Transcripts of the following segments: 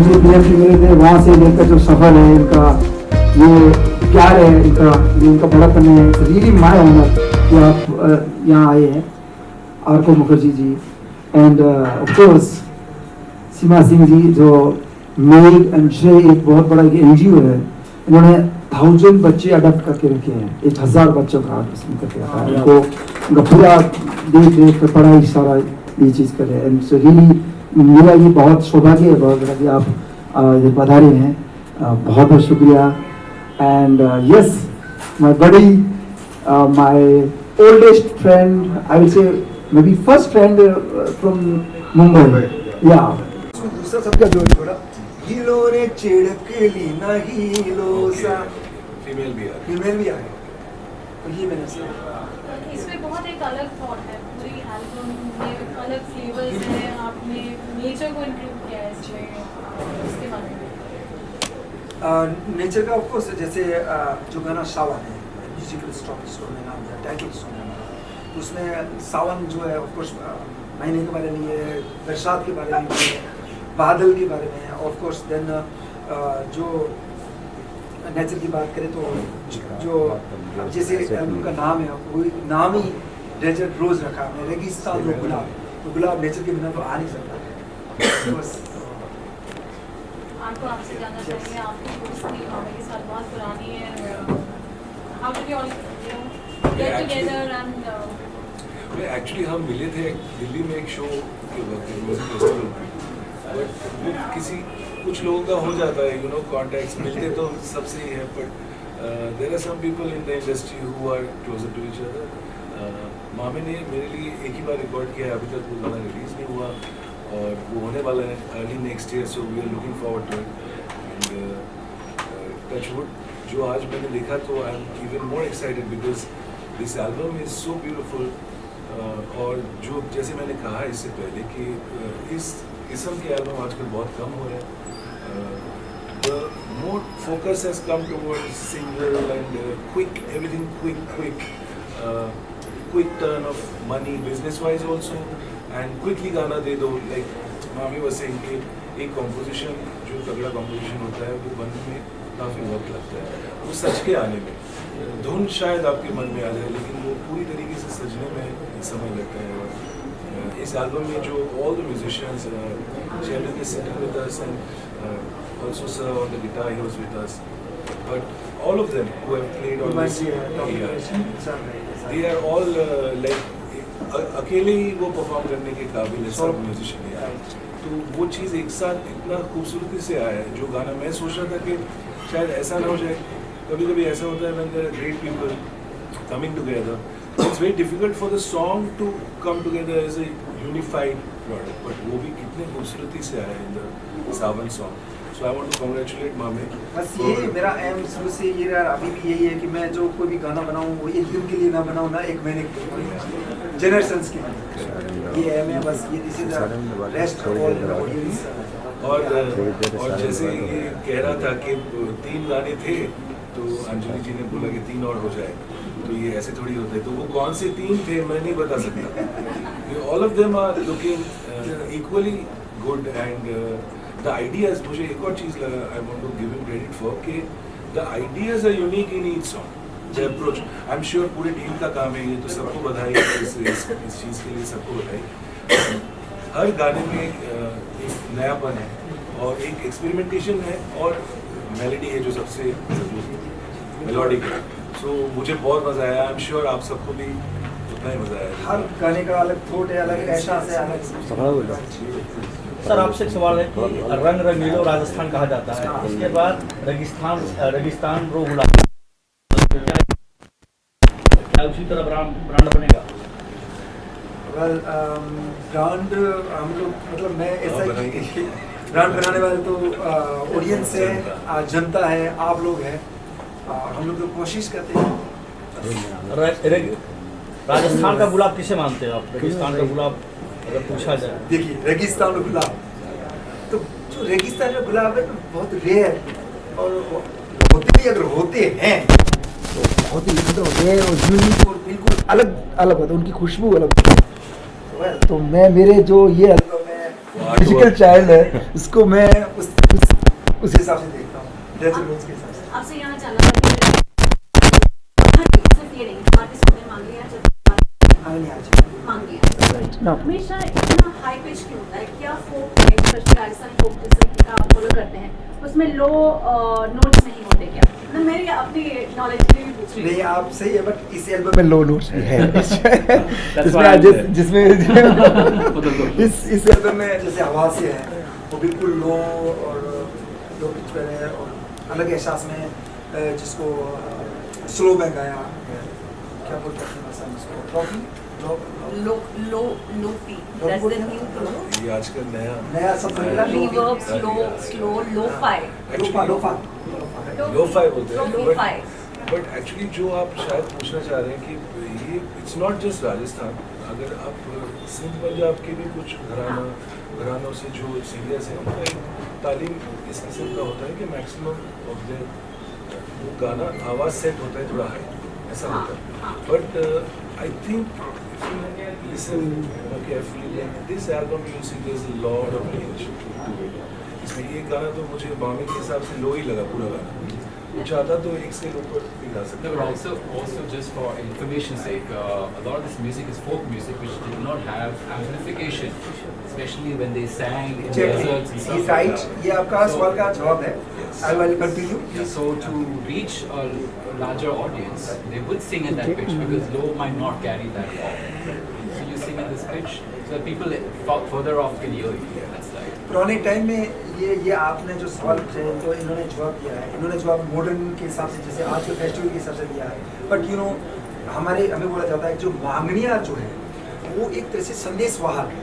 मुझे BMC मिले थे, वहाँ से लेकर जो सफ़र है इनका, ये प्यार है इनका, ये इनका बड़ापन है, रियली माय ऑनर कि आप यहाँ आए हैं, आरको Mukherjee ji end of course सीमा सिंह जी जो मेड एंड श्रे एक बहुत बड़ा NGO है, इन्होंने 1000 बच्चे अडॉप्ट करके रखे हैं, 1000 बच्चों का पसंद करके रखा है, उनको उनका पूरा देख रेख कर पढ़ाई सारा ये चीज़ कर रहे हैं। एंड सो रियली मेरा ये बहुत सौभाग्य है, बहुत बड़ा कि आप इधर पधारे हैं, बहुत बहुत शुक्रिया। And yes my buddy, my oldest friend, I will say may be first friend from Mumbai, या दूसरा सबका जो थोड़ा हीलो रे चिड़कली ना हीलो सा, फीमेल भी है, तो ये मैंने सुना। इसमें बहुत एक अलग थॉट है, पूरी एल्बम में अलग फ्लेवर्स हैं, आपने नेचर को इंक्लूड किया है इसमें, उसके बारे में नेचर का ऑफ कोर्स, जैसे जो गाना सावन है, म्यूजिकल स्टोन में नाम है, टाइटल सॉन्ग है, तो उसमें सावन जो है ऑफ कोर्स महीने के बारे में है, बरसात के बारे में है, बादल के बारे में है, ऑफ कोर्स देन जो नेचर की बात करें तो जो जैसे एल्बम का नाम है वो नाम ही डेजर्ट रोज रखा है, रेगिस्तान रो गुलाब, तो गुलाब नेचर के बिना तो आ नहीं सकता। बस आपको आपसे जानना चाहेंगे, आपकी दोस्ती मामे के साथ बहुत पुरानी है, how did you all get together and actually हम मिले थे दिल्ली में एक शो के वक्त, म्यूजिक फेस्टिवल में, बट वो किसी कुछ लोगों का हो जाता है, यू नो, कॉन्टैक्ट्स मिलते तो सबसे ही है, but there are some people in the industry who are closer to each other. मामे ने मेरे लिए एक ही बार रिकॉर्ड किया है, अभी तक वो गाना रिलीज़ नहीं हुआ और वो होने वाला है early next year, so we are looking forward to it. And touch wood, जो आज मैंने देखा तो I am even more excited because this album is so beautiful. और जो जैसे मैंने कहा इससे पहले कि इस किस्म के एल्बम आजकल बहुत कम हो रहे हैं। The more focus has come towards single and quick, everything quick turn off money business wise also, and quickly गाना दे दो। लाइक मामी was saying कि एक कॉम्पोजिशन जो तगड़ा कॉम्पोजिशन होता है वो बनने में काफ़ी वक्त लगता है, वो सच के आने में, धुन शायद आपके मन में आ जाए लेकिन वो पूरी तरीके से सजने में समय लगता है। और इस एल्बम में जो all the musicians, Chandran is sitting with us and also sir on the guitar, he was with us, but all of them who have played on this, they are all like अकेले ही वो perform करने के काबिल है सब musician यार। तो वो चीज़ एक साथ इतना खूबसूरती से आया है, जो गाना मैं सोच रहा था कि शायद ऐसा ना हो जाए, कभी कभी ऐसा होता है when there are great people coming together, it's very difficult for the song to come together as a unified product, but वो भी कितने खूबसूरती से आया in the Sawan song. So I want to congratulate मामे। बस ये मेरा एम शुरू से ये रहा, अभी भी यही है कि मैं जो कोई भी गाना बनाऊँ वो एक दिन के लिए ना बनाऊँ, ना एक महीने के लिए, जनरेशंस के लिए, ये एम है बस। ये this is the rest all audience. और जैसे ये कह रहा था कि 3 गाने थे तो अंजलि जी ने बोला कि 3 और हो जाए, तो ये ऐसे थोड़ी होते, तो वो कौन से 3 थे मैं नहीं बता सकता। All of them are looking equally good and the ideas, मुझे एक और चीज़ लगा, I want to give him credit for कि the ideas are unique in each song. The approach, I am sure पूरी टीम का काम है ये, तो सबको बधाई इस चीज़ के लिए, सबको बधाई। हर गाने में एक नयापन है और एक एक्सपेरिमेंटेशन है और मेलोडी है जो सबसे मेलोडिक है। सो मुझे बहुत मज़ा आया, आई एम श्योर आप सबको भी उतना ही मज़ा आया। हर गाने का अलग थॉट है, अलग एहसास है, अलग। सर आपसे एक सवाल है कि रंग रंगीलो राजस्थान कहा जाता है, उसके बाद रेगिस्तान रो गुलाब, क्या उसी तरह ब्रांड बनेगा? वेल ब्रांड हम लोग, मतलब मैं ऐसा ही ब्रांड बनाने वाले तो ऑडियंस है, जनता है, आप लोग हैं, हम लोग तो कोशिश करते हैं। राजस्थान का गुलाब किसे मानते हैं आप? रेगिस्तान का गुलाब अगर पूछा जाए, देखिए रेगिस्तान में गुलाब, तो जो रेगिस्तान में गुलाब है तो बहुत रेयर, और होते भी अगर होते हैं तो बहुत ही मतलब रेयर और यूनिक और बिल्कुल अलग अलग होता है, उनकी खुशबू अलग होती है। तो मैं मेरे जो ये म्यूजिकल चाइल्ड है उसको मैं उस उस हिसाब से देखता हूँ, जजमेंट्स के हिसाब से। आपसे यहाँ जानना चाहती हूँ, सिर्फ ये नहीं, आर्टिस्ट ने मांग लिया, जब हाँ, नहीं आज मांग लिया, ना हमेशा इतना हाई पिच क्यों होता है? क्या फोक है, स्पेशली राजस्थान फोक जैसे का आप फॉलो करते हैं, उसमें लो नोट्स नहीं होते क्या? मैं मेरी अपनी नॉलेज के लिए भी पूछ रही नहीं, हूँ। आप सही है, बट इस एल्बम में लो नोट्स भी है why I'm there. जिसमें इस एल्बम में जैसे आवाज से है वो बिल्कुल लो और लो पिच पर है, और अलग एहसास में जिसको स्लो में गाया, क्या बोलते हैं भाषा में उसको, trophy lofi, that's the new term. ये आजकल नया सब मिला Reverb, slow, lo-fi. Lofa lo-fi बोलते हैं, Lo-fi. बट एक्चुअली जो आप शायद पूछना चाह रहे हैं कि ये इट्स नॉट जस्ट राजस्थान, अगर आप सिंध पंजाब के भी कुछ घरानों से जो सीरियस है उनका एक तालीम इस किस्म का होता है कि मैक्सिमम ऑफ द वो गाना आवाज़ सेट होता है थोड़ा हाई, ऐसा होता है, but I think listen carefully, like this album you see there's a lot of range to it. इसमें ये गाना तो मुझे मामी के हिसाब से लो ही लगा पूरा गाना, वो चाहता तो एक से ऊपर भी गा सकता No, but also just for information's sake, a lot of this music is folk music which did not have amplification, especially when they sang in deserts and stuff like right, that. ये आपका सवाल का जवाब है। I will continue. Yeah, so to reach a larger audience, they would sing at that pitch because low might not carry that far. So you sing at this pitch so that people further off can hear you. That's right. पुराने time में ये आपने जो सवाल पूछे हैं तो इन्होंने जवाब दिया है, इन्होंने जवाब मॉडर्न के हिसाब से जैसे आज के फेस्टिवल के हिसाब से दिया है, बट हमें बोला जाता है कि जो मांगनिया जो है वो एक तरह से संदेश वाहक है।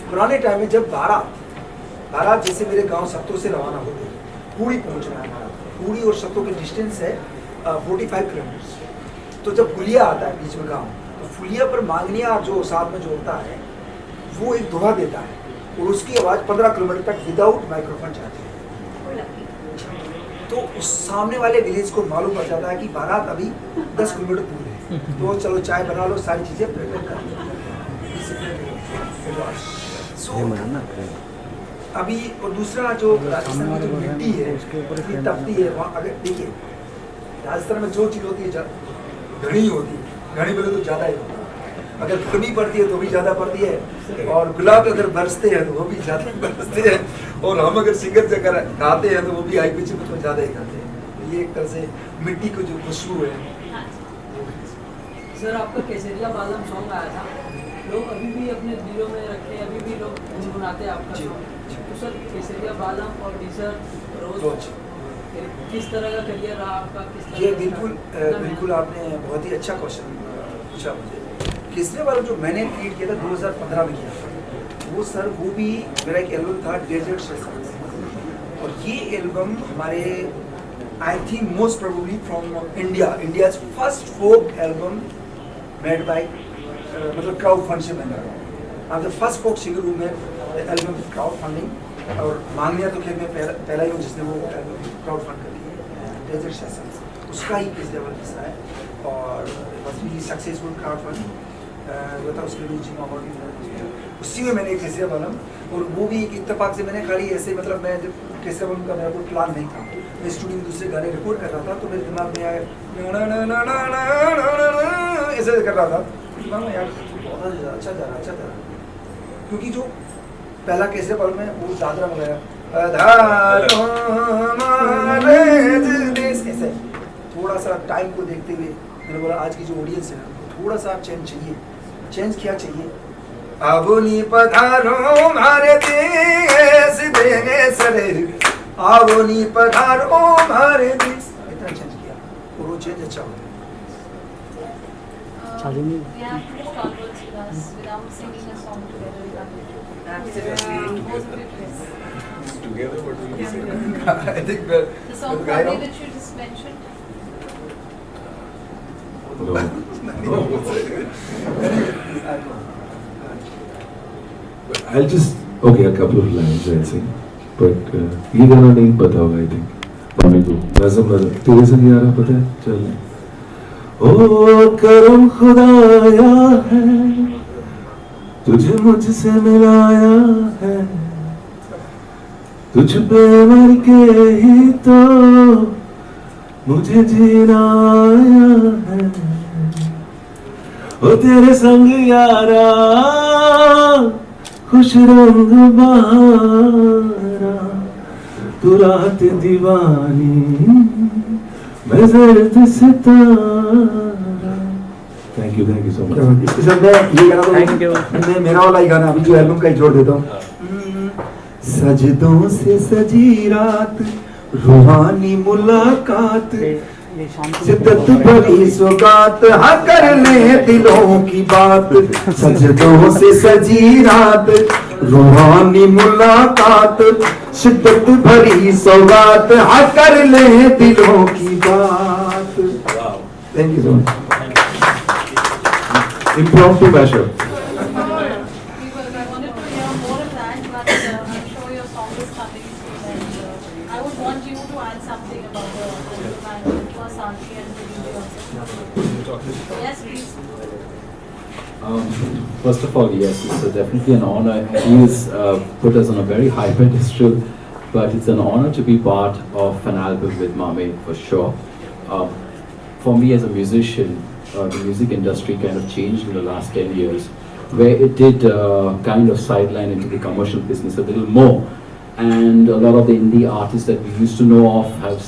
पुराने टाइम में जब बारात जैसे मेरे गांव सत्तों से रवाना होती है, पूरी पहुंचना है बारात, पूरी और सत्तों के डिस्टेंस है 45 किलोमीटर, तो जब फुलिया आता है बीच में गाँव, तो फुलिया पर मांगनिया जो साथ में जो होता है वो एक दोहा देता है, और उसकी आवाज़ 15 किलोमीटर तक विदाउट माइक्रोफोन जाती है, तो उस सामने वाले विलेज को मालूम पड़ जाता है कि बारात अभी 10 किलोमीटर दूर है, तो चलो चाय बना लो, सारी चीज़ें प्रिपेयर कर लो। So, अभी और दूसरा जो राजस्थान में जो मिट्टी है इतनी तपती है, वहाँ अगर देखिए राजस्थान में जो चीज़ होती है घनी होती है, घनी बोले तो ज़्यादा ही होता है, अगर गर्मी पड़ती है तो भी ज़्यादा पड़ती है, और गुलाब अगर बरसते हैं तो वो भी ज़्यादा बरसते हैं, और हम अगर सिंगर से अगर गाते हैं तो वो भी हाई पिच में तो ज़्यादा ही गाते हैं। ये एक तरह से मिट्टी को जो खुशबू है। सर आपका केसरिया बालम सॉन्ग आया था, लोग अभी भी अपने दिलों में रखे हैं, अभी भी लोग गुनगुनाते हैं आपका सॉन्ग, तो सर केसरिया बालम और डीजर रोज किस तरह का करियर रहा आपका? किस तरह ये का बिल्कुल आपने बहुत ही अच्छा क्वेश्चन पूछा मुझे। केसरिया वाला जो मैंने क्रिएट किया था 2015 में किया था, वो सर वो भी मेरा एक एल्बम था डेजर्ट सेशंस, और ये एल्बम हमारे I think most probably from India's first folk album made by मतलब क्राउड फंड से बना है। I am the first folk singer who made album with crowd funding, और मांगनिया तो खैर मैं पहला ही हूँ जिसने वो क्राउड फंड कर लिया, डेजर्ट सेशंस उसका ही केसरिया वाला हिस्सा है, और was really successful crowd funding होता है, उसके लिए जिम अवार्ड उसी में मैंने केसरिया बालम, और वो भी एक इत्तेफाक से मैंने खाली ऐसे मतलब मैं जब केसरिया बालम का मेरा कोई प्लान नहीं था, मैं स्टूडियो में दूसरे गाने रिकॉर्ड कर रहा था, तो मेरे दिमाग में आया ऐसे कर रहा था, दिमाग में यार बहुत अच्छा जा रहा, क्योंकि जो पहला केसरिया बालम है वो दादरा में गया ऐसे, थोड़ा सा टाइम को देखते हुए मैंने बोला आज की जो ऑडियंस है थोड़ा सा चेंज चाहिए। चेंज क्या चाहिए? आबोनी पधारो मारे देश देने सरे, आबोनी पधारो मारे देश, इतना चेंज किया और वो चेंज अच्छा होता है। We have British converts with us without singing a song together. We love it. Absolutely. Both of you, yes. together, what will you say? I think the song guy Purdy now- which you just mentioned. But I'll just okay, a couple of lines I'll sing, but ये गाना नहीं पता होगा I think. Mummy को नज़म तेरे से नहीं आ रहा पता है? चल ओ करम खुदाया है तुझे मुझसे मिलाया है, तुझ पे मर के ही तो मुझे जीना आया है, ओ तेरे संग यारा खुश रंग बहारा, तू रात दीवानी मैं जर्द सितारा। Thank you so much. इसके साथ मैं ये गाना Thank you. मैं मेरा वाला ही गाना अभी जो एल्बम का ही जोड़ देता हूँ। सजदों से सजी रात, रूहानी मुलाकात, शिद्दत भरी सौगात, हाँ कर ले दिलों की बात। सजदों से सजी रात, रूहानी मुलाकात, शिद्दत भरी सौगात, हाँ कर ले दिलों की बात। Thank you so much. Impromptu mashup. Because I wanted to hear more of that, but I'm sure your song is coming soon, and I would want you to add something about the album and for Santi and the DJ also. Yes, please. First of all, yes, it's definitely an honor. He's put us on a very high pedestal, but it's an honor to be part of an album with Mame for sure. For me as a musician, the music industry kind of changed in the last 10 years, where it did kind of sideline into the commercial business a little more, and a lot of the indie artists that we used to know of have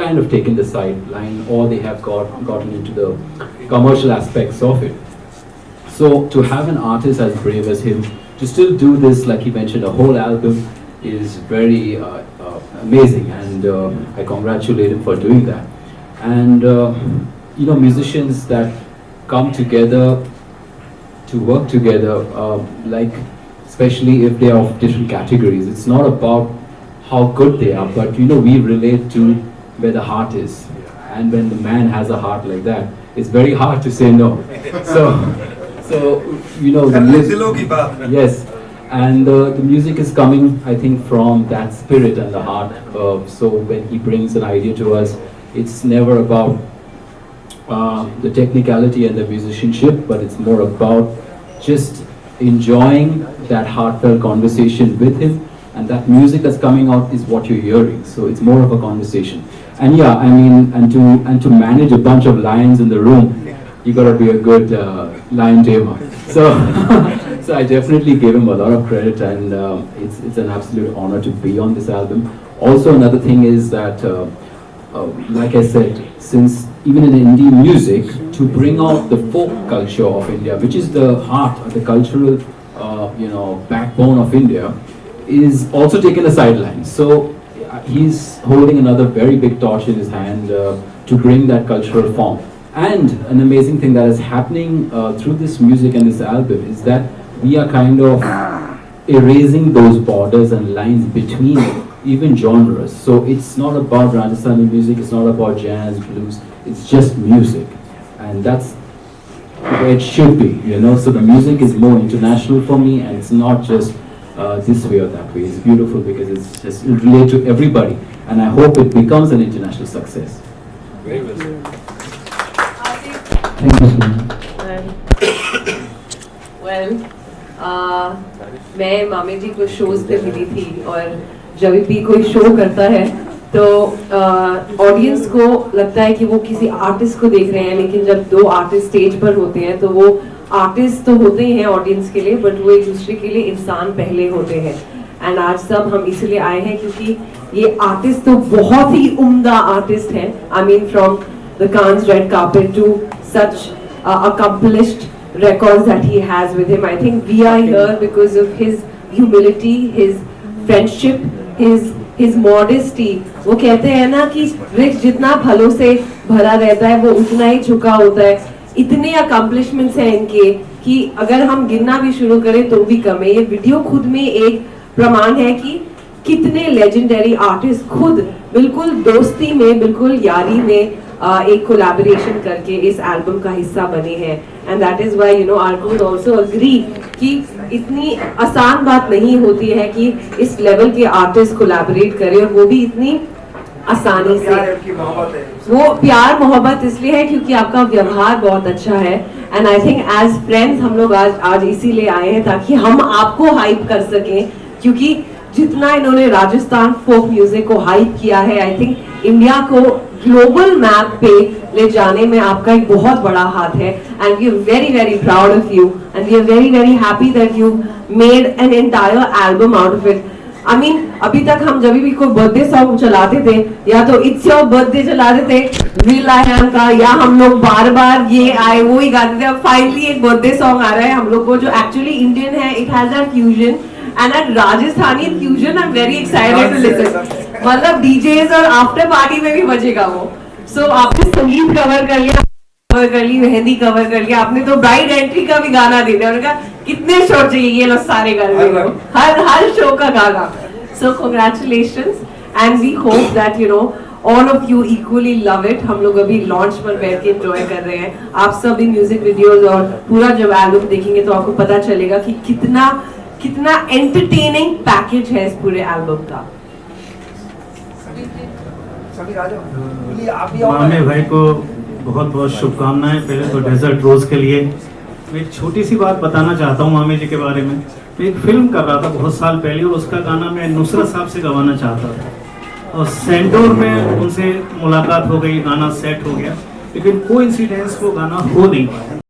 kind of taken the sideline, or they have gotten into the commercial aspects of it. So to have an artist as brave as him to still do this, like he mentioned, a whole album is very amazing, and I congratulate him for doing that. And you know, musicians that come together to work together, like especially if they are of different categories, it's not about how good they are, but you know, we relate to where the heart is, and when the man has a heart like that, it's very hard to say no. So you know, yes, and the music is coming, I think, from that spirit and the heart. So when he brings an idea to us, it's never about the technicality and the musicianship, but it's more about just enjoying that heartfelt conversation with him, and that music that's coming out is what you're hearing. So it's more of a conversation. And yeah, I mean, and to manage a bunch of lions in the room, you gotta be a good lion tamer. So so I definitely gave him a lot of credit, and it's an absolute honor to be on this album. Also, another thing is that like I said, since even in indie music, to bring out the folk culture of India, which is the heart of the cultural you know, backbone of India, is also taken a sideline. So he's holding another very big torch in his hand to bring that cultural form. And an amazing thing that is happening through this music and this album is that we are kind of erasing those borders and lines between even genres. So it's not about Rajasthani music, it's not about jazz, blues, it's just music. And that's where it should be, you know. So the music is more international for me, and it's not just this way or that way. It's beautiful because it's just, it relates to everybody. And I hope it becomes an international success. Very well said. Thank you so much. Well, मैं मामे जी को shows पे मिली थी, और जब भी कोई show करता है तो ऑडियंस को लगता है कि वो किसी आर्टिस्ट को देख रहे हैं, लेकिन जब दो आर्टिस्ट स्टेज पर होते हैं तो वो आर्टिस्ट तो होते ही हैं ऑडियंस के लिए, बट वो एक दूसरे के लिए इंसान पहले होते हैं. एंड आज सब हम इसलिए आए हैं क्योंकि ये आर्टिस्ट तो बहुत ही उम्दा आर्टिस्ट हैं. I mean from the Cannes red carpet to such accomplished records that he has with him. I think we are here because of his humility, his friendship, his modesty. वो कहते हैं ना कि वृक्ष जितना फलों से भरा रहता है वो उतना ही झुका होता है. इतने accomplishments हैं इनके कि अगर हम गिनना भी शुरू करें तो भी कम है. ये वीडियो खुद में एक प्रमाण है कि कितने लेजेंडरी आर्टिस्ट खुद बिल्कुल दोस्ती में, बिल्कुल यारी में एक कोलैबोरेशन करके इस एल्बम का हिस्सा बने हैं. And that is why you know Arko would also agree कि इतनी आसान बात नहीं होती है कि इस लेवल के आर्टिस्ट कोलैबोरेट करें, और वो भी इतनी आसानी से. वो प्यार मोहब्बत इसलिए है क्योंकि आपका व्यवहार बहुत अच्छा है. And I think as friends हम लोग आज इसीलिए आए हैं ताकि हम आपको हाइप कर सकें, क्योंकि जितना इन्होंने राजस्थान फोक म्यूजिक को हाइप किया है, आई थिंक इंडिया को ग्लोबल मैप पे ले जाने में आपका एक बहुत बड़ा हाथ है, and we are very very proud of you, and we are very very happy that you made an entire album out of it. I mean अभी तक हम जब भी कोई बर्थडे सॉन्ग चलाते थे, या तो इट्स योर बर्थडे चलाते थे विल आई एम का, या हम लोग बार बार ये आए वो ही गाते थे। अब फाइनली एक बर्थडे सॉन्ग आ रहा है हम लोग को जो एक्चुअली इंडियन है, it has a fusion and a Rajasthani fusion. I am very excited to listen, मतलब डीजेस और आफ्टर पार्टी में भी बजेगा वो। सो आपने संगीत कवर कर लिया, कवर कर ली, मेहंदी कवर कर लिया, आपने तो ब्राइड एंट्री का भी गाना दे दिया। उन्होंने कहा कितने शो चाहिए, ये लो सारे कर दे, हर शो का गाना। So congratulations and we hope that you know all of you equally love it. हम लोग अभी लॉन्च पर बैठ के एंजॉय कर रहे हैं। आप सब भी म्यूजिक वीडियोस और पूरा जब एल्बम देखेंगे तो आपको पता चलेगा कि कितना कितना एंटरटेनिंग पैकेज है इस पूरे एल्बम का। समीर आ जाओ, बोलिए आप भी आओ। मामे भाई को बहुत बहुत शुभकामनाएं। पहले तो डेजर्ट रोज के लिए मैं एक छोटी सी बात बताना चाहता हूँ मामे जी के बारे में। मैं एक फिल्म कर रहा था बहुत साल पहले और उसका गाना मैं नुसरत साहब से गवाना चाहता था, और सेंटोर में उनसे मुलाकात हो गई, गाना सेट हो गया, लेकिन कोइंसिडेंस वो गाना हो नहीं पाया।